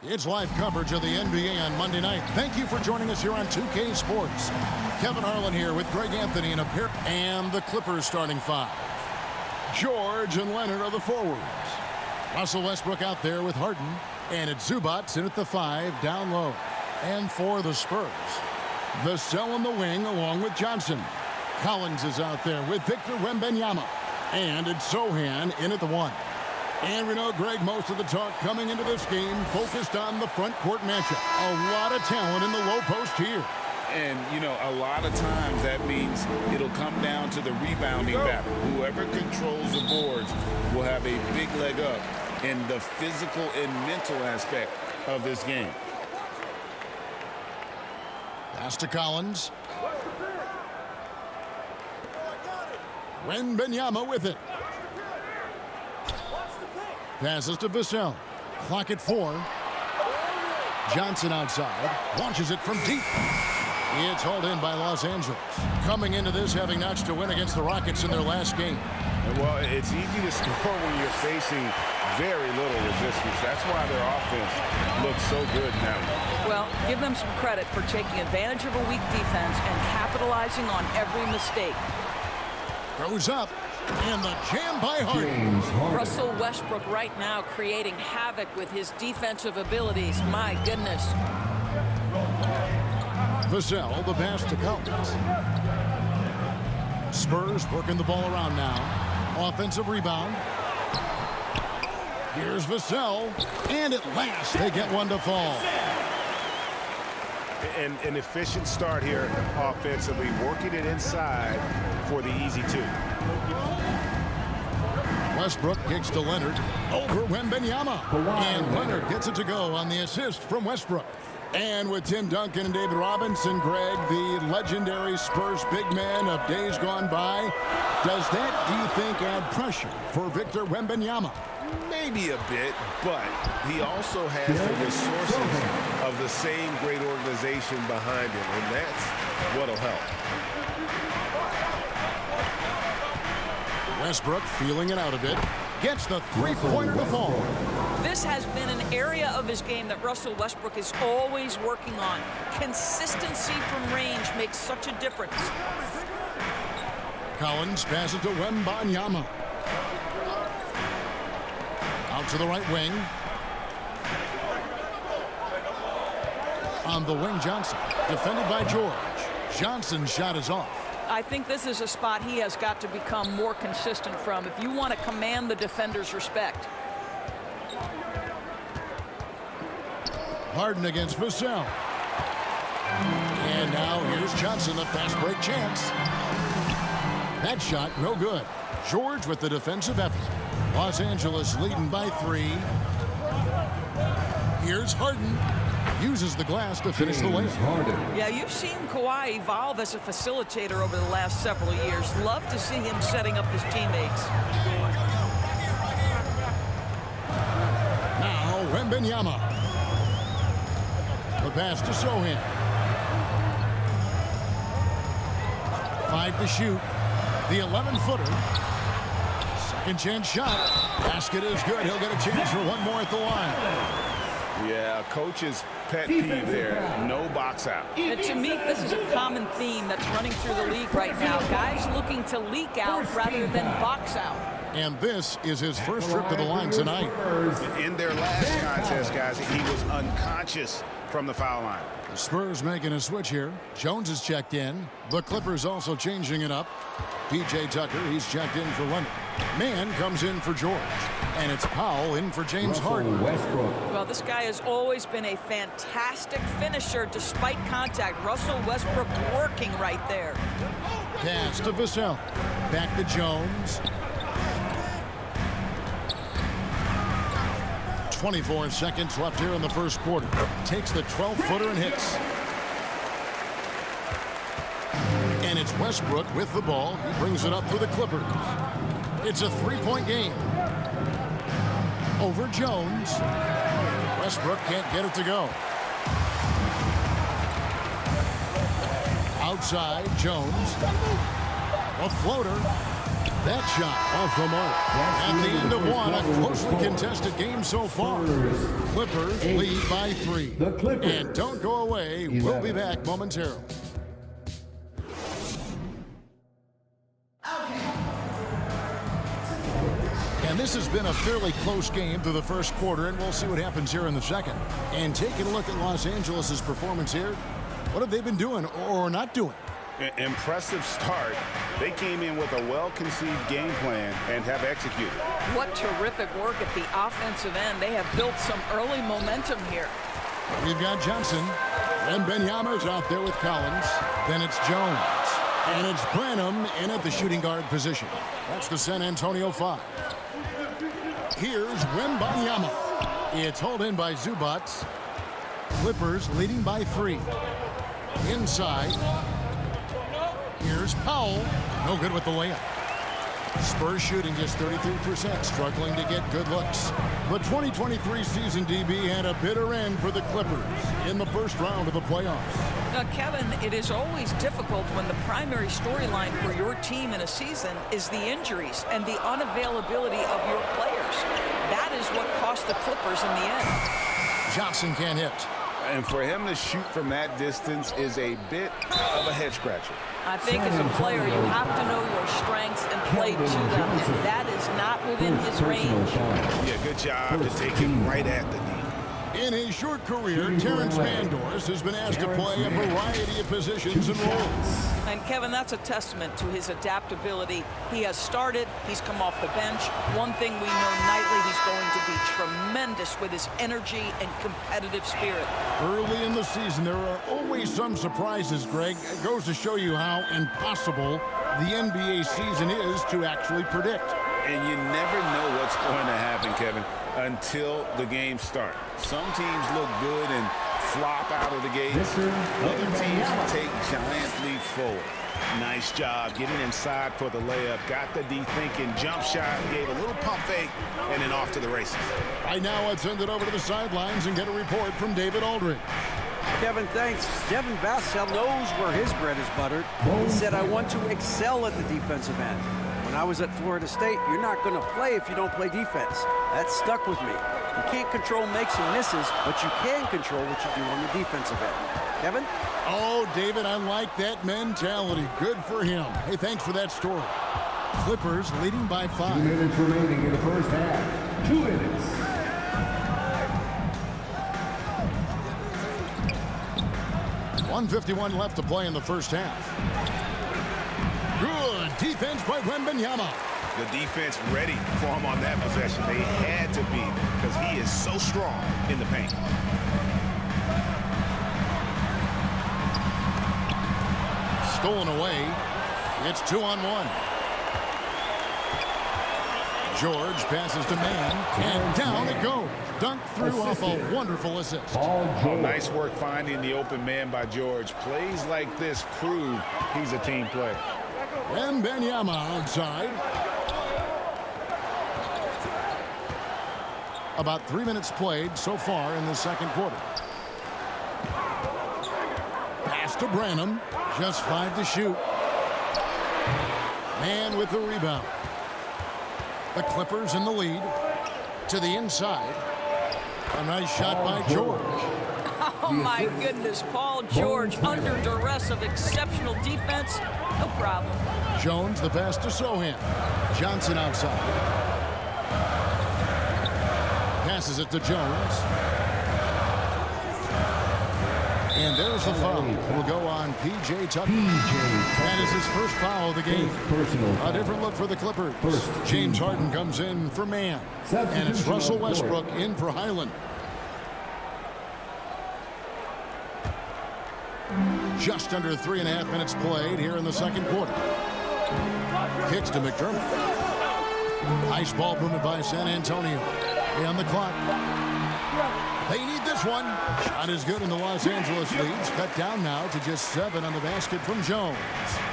It's live coverage of the NBA on Monday night. Thank you for joining us here on 2K Sports. Kevin Harlan here with Greg Anthony and and the Clippers starting five. George and Leonard are the forwards. Russell Westbrook out there with Harden. And it's Zubac in at the 5 down low. And for the Spurs, Vassell in the wing along with Johnson. Collins is out there with Victor Wembanyama. And it's Sohan in at the 1. And we know, Greg, most of the talk coming into this game focused on the front court matchup. A lot of talent in the low post here. And, you know, a lot of times that means it'll come down to the rebounding battle. Whoever controls the boards will have a big leg up in the physical and mental aspect of this game. Pass to Collins. Wembanyama with it. Passes to Vassell. Clock at 4. Johnson outside. Launches it from deep. It's hauled in by Los Angeles. Coming into this having notched a win against the Rockets in their last game. Well, it's easy to score when you're facing very little resistance. That's why their offense looks so good now. Well, give them some credit for taking advantage of a weak defense and capitalizing on every mistake. Goes up. And the jam by Harden. Russell Westbrook right now creating havoc with his defensive abilities. My goodness. Vassell, the pass to Collins. Spurs working the ball around now. Offensive rebound. Here's Vassell. And at last, they get one to fall. And an efficient start here offensively, working it inside for the easy 2. Westbrook kicks to Leonard over Wembanyama. And Leonard gets it to go on the assist from Westbrook. And with Tim Duncan and David Robinson, Greg, the legendary Spurs big man of days gone by, does that, do you think, add pressure for Victor Wembanyama? Maybe a bit, but he also has the resources of the same great organization behind him, and that's what'll help. Westbrook feeling it out a bit. Gets the three-pointer to fall. This has been an area of his game that Russell Westbrook is always working on. Consistency from range makes such a difference. Collins passes to Wembanyama. Out to the right wing. On the wing, Johnson. Defended by George. Johnson's shot is off. I think this is a spot he has got to become more consistent from if you want to command the defender's respect. Harden against Vassell. And now here's Johnson, the fast break chance. That shot, no good. George with the defensive effort. Los Angeles leading by 3. Here's Harden. Uses the glass to finish the layup. Yeah, you've seen Kawhi evolve as a facilitator over the last several years. Love to see him setting up his teammates. Now Wembanyama. The pass to Sohan. 5 to shoot. The 11-footer. Second chance shot. Basket is good. He'll get a chance for one more at the line. Yeah, coach's pet peeve there. No box out. And to me, this is a common theme that's running through the league right now. Guys looking to leak out rather than box out. And this is his first trip to the line tonight. In their last contest, guys, he was unconscious from the foul line. The Spurs making a switch here. Jones is checked in. The Clippers also changing it up. P.J. Tucker, he's checked in for Leonard. Mann comes in for George. And it's Powell in for James Harden. Well, this guy has always been a fantastic finisher despite contact. Russell Westbrook working right there. Pass to Vassell. Back to Jones. 24 seconds left here in the first quarter. Takes the 12-footer and hits. And it's Westbrook with the ball. He brings it up for the Clippers. It's a 3-point game. Over Jones. Westbrook can't get it to go. Outside, Jones. A floater. That shot off the mark. At the end of one, a closely contested game so far. Clippers lead by 3. And don't go away. We'll be back momentarily. And this has been a fairly close game through the first quarter, and we'll see what happens here in the second. And taking a look at Los Angeles' performance here, what have they been doing or not doing? Impressive start. They came in with a well-conceived game plan and have executed. What terrific work at the offensive end. They have built some early momentum here. We've got Johnson. Then Benyama's out there with Collins. Then it's Jones. And it's Branham in at the shooting guard position. That's the San Antonio 5. Here's Wembanyama. It's hauled in by Zubac. Clippers leading by 3. Inside. Here's Powell. No good with the layup. Spurs shooting just 33%, struggling to get good looks. The 2023 season, DB, had a bitter end for the Clippers in the first round of the playoffs. Now, Kevin, it is always difficult when the primary storyline for your team in a season is the injuries and the unavailability of your players. That is what cost the Clippers in the end. Johnson can't hit. And for him to shoot from that distance is a bit of a head-scratcher. I think as a player, you have to know your strengths and play to them, and that is not within his range. Yeah, good job to take him right at the knee. In his short career, Terrence Vandors has been asked to play a variety of positions and roles. And Kevin, that's a testament to his adaptability. He has started, he's come off the bench. One thing we know nightly, he's going to be tremendous with his energy and competitive spirit. Early in the season, there are always some surprises, Greg. It goes to show you how impossible the NBA season is to actually predict. And you never know what's going to happen, Kevin, until the game starts. Some teams look good and flop out of the gate. Other teams take giant leaps forward. Nice job getting inside for the layup. Got the D thinking, jump shot, gave a little pump fake, and then off to the races. Right now, let's send it over to the sidelines and get a report from David Aldridge. Kevin, thanks. Devin Vassell knows where his bread is buttered. He said, I want to excel at the defensive end. When I was at Florida State, you're not going to play if you don't play defense. That stuck with me. You can't control makes and misses, but you can control what you do on the defensive end. Kevin? Oh, David, I like that mentality. Good for him. Hey, thanks for that story. Clippers leading by 5. 2 minutes remaining in the first half. 2 minutes. .151 left to play in the first half. Good defense by Wembanyama. The defense ready for him on that possession. They had to be because he is so strong in the paint. Stolen away. It's 2-on-1. George passes to man, and down it goes. Dunk through off a wonderful assist. Oh, nice work finding the open man by George. Plays like this prove he's a team player. Wembanyama outside. About 3 minutes played so far in the second quarter. Pass to Branham. Just 5 to shoot. Man with the rebound. The Clippers in the lead. To the inside. A nice shot by George. Oh, my goodness. Paul George under duress of exceptional defense. No problem. Jones, the pass to Sohan. Johnson outside. Passes it to Jones. And there's the foul. Will go on P.J. Tucker. That is his first foul of the game. A different look for the Clippers. James Harden comes in for man. And it's Russell Westbrook in for Highland. Just under 3.5 minutes played here in the second quarter. Kicks to McDermott. Nice ball movement by San Antonio. On the clock. They need this one. Shot is good, and the Los Angeles leads cut down now to just 7 on the basket from Jones.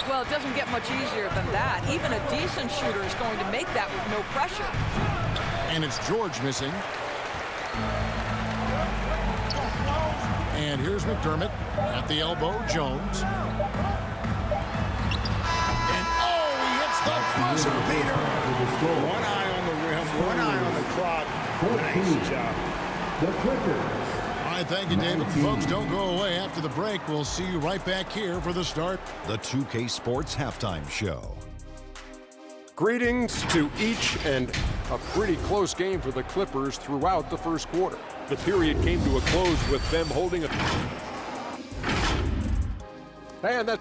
Well, it doesn't get much easier than that. Even a decent shooter is going to make that with no pressure. And it's George missing. And here's McDermott at the elbow. Jones. And oh, he hits the buzzer beater. One eye on the rim, one eye on the clock. Nice job. The Clippers. All right, thank you, David. Folks, don't go away after the break. We'll see you right back here for the start. The 2K Sports Halftime Show. Greetings to each, and a pretty close game for the Clippers throughout the first quarter. The period came to a close with them holding a... And that...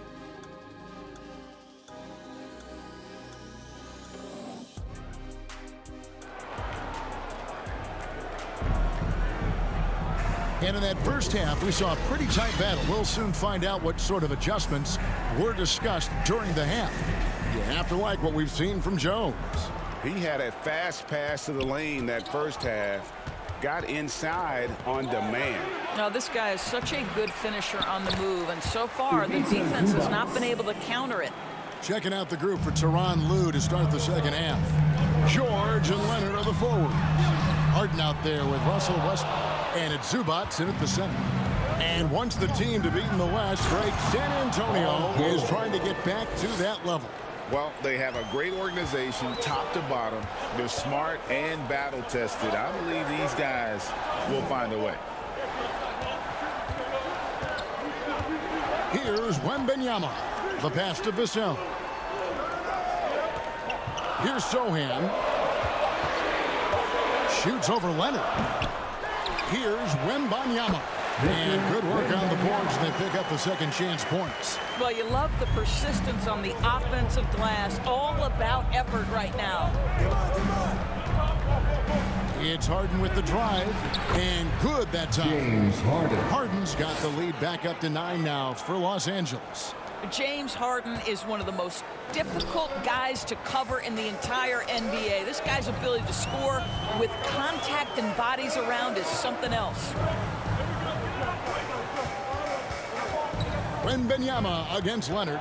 And in that first half, we saw a pretty tight battle. We'll soon find out what sort of adjustments were discussed during the half. You have to like what we've seen from Jones. He had a fast pass to the lane that first half. Got inside on demand. Now, this guy is such a good finisher on the move, and so far, the defense has not been able to counter it. Checking out the group for Tyronn Lue to start the second half. George and Leonard are the forwards. Harden out there with Russell Westbrook. And it's Zubac in at the center. And once the team to beat in the West, Greg, San Antonio is trying to get back to that level. Well, they have a great organization, top to bottom. They're smart and battle-tested. I believe these guys will find a way. Here's Wembanyama. The pass to Vassell. Here's Sohan. Shoots over Leonard. Here's Wembanyama. And good work on the boards. They pick up the second chance points. Well, you love the persistence on the offensive glass. All about effort right now. It's Harden with the drive. And good that time. James Harden. Harden's got the lead back up to 9 now for Los Angeles. James Harden is one of the most difficult guys to cover in the entire NBA. This guy's ability to score with contact and bodies around is something else. Wembanyama against Leonard.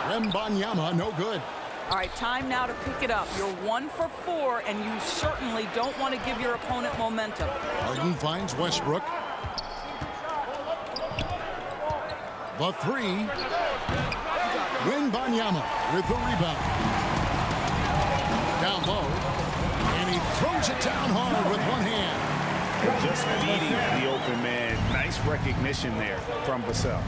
Wembanyama, no good. All right, time now to pick it up. You're 1 for 4, and you certainly don't want to give your opponent momentum. Harden finds Westbrook. The three. Wembanyama with the rebound. Down low. And he throws it down hard with one hand. Just beating the open man. Nice recognition there from Vassell.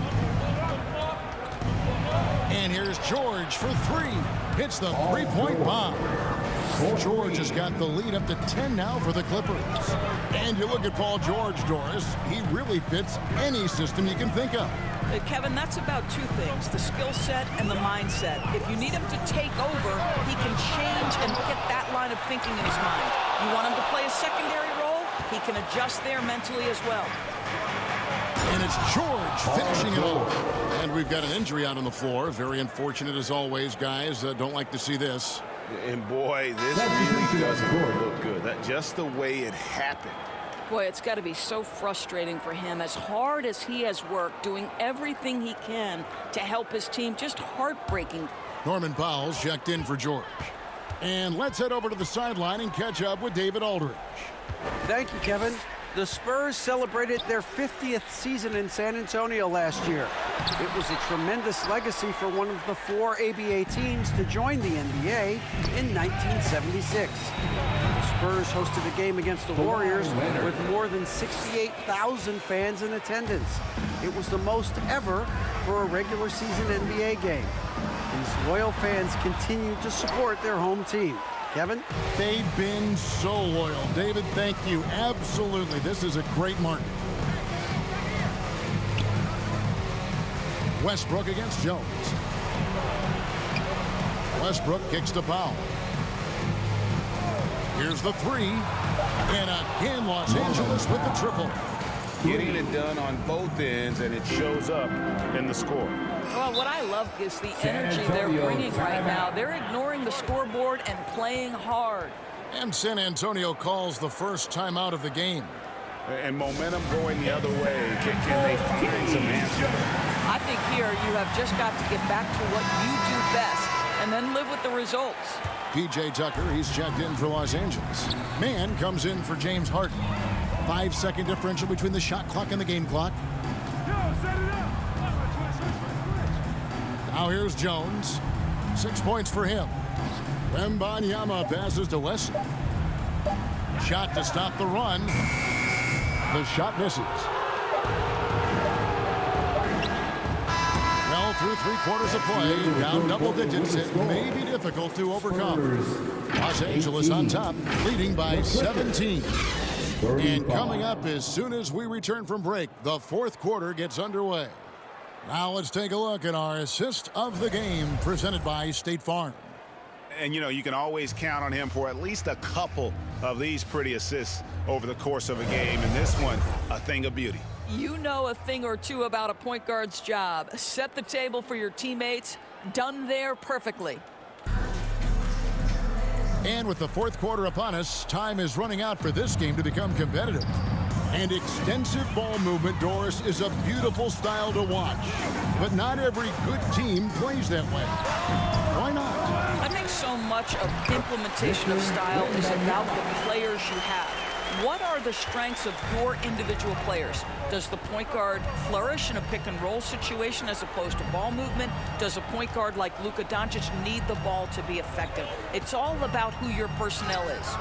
And here's George for three. Hits the three-point bomb. George has got the lead up to 10 now for the Clippers. And you look at Paul George, Doris. He really fits any system you can think of. Kevin, that's about two things, the skill set and the mindset. If you need him to take over, he can change and get that line of thinking in his mind. You want him to play a secondary role? He can adjust there mentally as well. And it's George finishing it off. And we've got an injury out on the floor. Very unfortunate as always, guys. Don't like to see this. And boy, this really doesn't look good. Just the way it happened. Boy, it's got to be so frustrating for him. As hard as he has worked, doing everything he can to help his team, just heartbreaking. Norman Powell's checked in for George. And let's head over to the sideline and catch up with David Aldridge. Thank you, Kevin. The Spurs celebrated their 50th season in San Antonio last year. It was a tremendous legacy for one of the 4 ABA teams to join the NBA in 1976. The Spurs hosted a game against the Warriors with more than 68,000 fans in attendance. It was the most ever for a regular season NBA game. These loyal fans continue to support their home team. Kevin? They've been so loyal. David, thank you. Absolutely. This is a great market. Westbrook against Jones. Westbrook kicks to Powell. Here's the three. And again, Los Angeles with the triple. Getting it done on both ends, and it shows up in the score. Well, what I love is the energy they're bringing right now. They're ignoring the scoreboard and playing hard. And San Antonio calls the first timeout of the game. And momentum going the other way. Can they find some answers? I think here you have just got to get back to what you do best and then live with the results. P.J. Tucker, he's checked in for Los Angeles. Mann comes in for James Harden. 5-second differential between the shot clock and the game clock. Now here's Jones. 6 points for him. Wembanyama passes to Wesley. Shot to stop the run. The shot misses. Well, through 3 quarters of play, down double digits, it may be difficult to overcome. Los Angeles on top, leading by 17. And coming up as soon as we return from break, the 4th quarter gets underway. Now let's take a look at our assist of the game presented by State Farm. And, you know, you can always count on him for at least a couple of these pretty assists over the course of a game. And this one, a thing of beauty. You know a thing or two about a point guard's job. Set the table for your teammates. Done there perfectly. And with the 4th quarter upon us, time is running out for this game to become competitive. And extensive ball movement, Doris, is a beautiful style to watch. But not every good team plays that way. Why not? I think so much of implementation of style is about the players you have. What are the strengths of your individual players? Does the point guard flourish in a pick-and-roll situation as opposed to ball movement? Does a point guard like Luka Doncic need the ball to be effective? It's all about who your personnel is.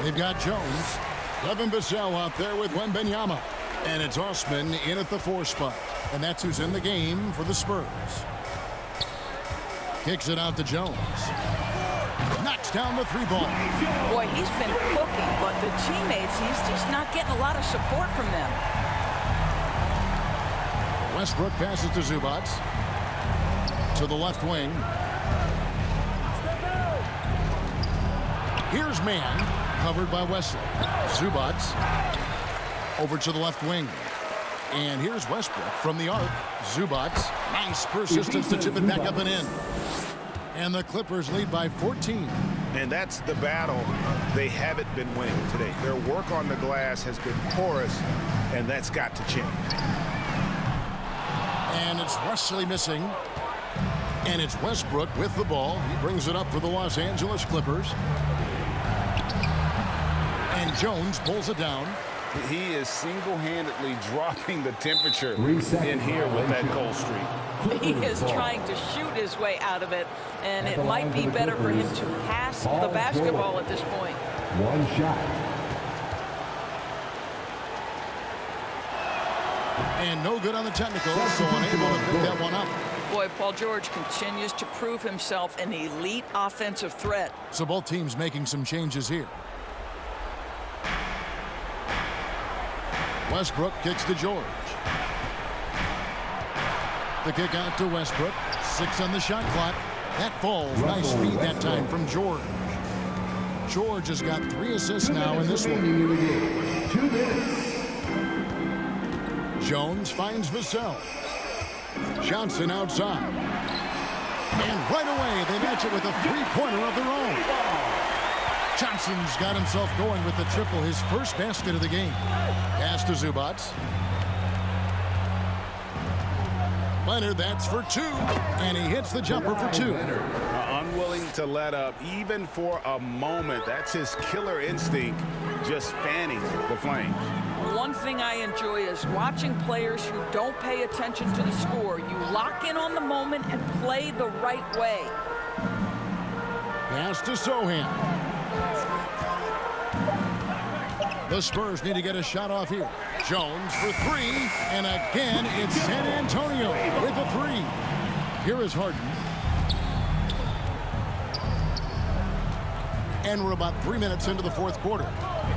They've got Jones. Devin Vassell out there with Wembanyama. And it's Osman in at the 4 spot. And that's who's in the game for the Spurs. Kicks it out to Jones. Knocks down the 3 ball. Boy, he's been cooking, but the teammates, he's just not getting a lot of support from them. Westbrook passes to Zubac. To the left wing. Here's man, covered by Wesley. Zubac over to the left wing. And here's Westbrook from the arc. Zubac, nice persistence to chip it back up and in. And the Clippers lead by 14. And that's the battle they haven't been winning today. Their work on the glass has been porous, and that's got to change. And it's Wesley missing. And it's Westbrook with the ball. He brings it up for the Los Angeles Clippers. And Jones pulls it down. He is single-handedly dropping the temperature in here with that cold streak. He is trying to shoot his way out of it, and it might be better for him to pass the basketball at this point. 1 shot. And no good on the technical, so unable to pick that one up. Boy, Paul George continues to prove himself an elite offensive threat. So both teams making some changes here. Westbrook kicks to George. The kick out to Westbrook. 6 on the shot clock. That falls. Nice speed that time from George. George has got 3 assists now in this one. 2 minutes. Jones finds Vassell. Johnson outside. And right away they match it with a 3-pointer of their own. Johnson's got himself going with the triple, his first basket of the game. Pass to Zubac. Leonard, that's for 2. And he hits the jumper for 2. Unwilling to let up even for a moment. That's his killer instinct, just fanning the flames. One thing I enjoy is watching players who don't pay attention to the score. You lock in on the moment and play the right way. Pass to Sohan. The Spurs need to get a shot off here. Jones for 3, and again it's San Antonio with a 3. Here is Harden. And we're about 3 minutes into the 4th quarter.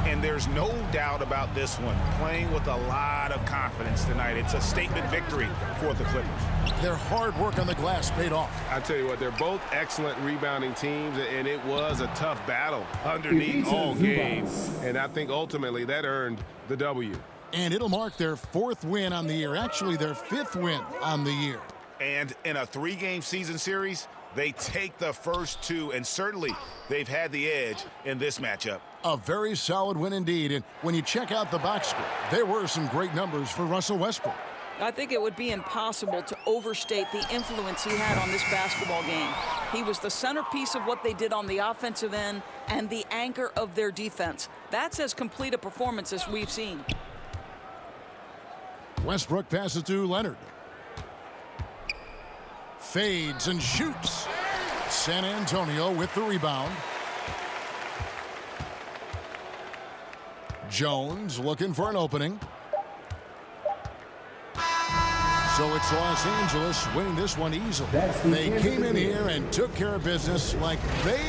And there's no doubt about this one. Playing with a lot of confidence tonight. It's a statement victory for the Clippers. Their hard work on the glass paid off. I tell you what, they're both excellent rebounding teams, and it was a tough battle underneath all game. And I think ultimately that earned the W. And it'll mark their 4th win on the year. Actually, their 5th win on the year. And in a 3-game season series, they take the first 2, and certainly they've had the edge in this matchup. A very solid win indeed. And when you check out the box score, there were some great numbers for Russell Westbrook. I think it would be impossible to overstate the influence he had on this basketball game. He was the centerpiece of what they did on the offensive end and the anchor of their defense. That's as complete a performance as we've seen. Westbrook passes to Leonard. Fades and shoots. San Antonio with the rebound. Jones looking for an opening. So it's Los Angeles winning this one easily. They came in here and took care of business like they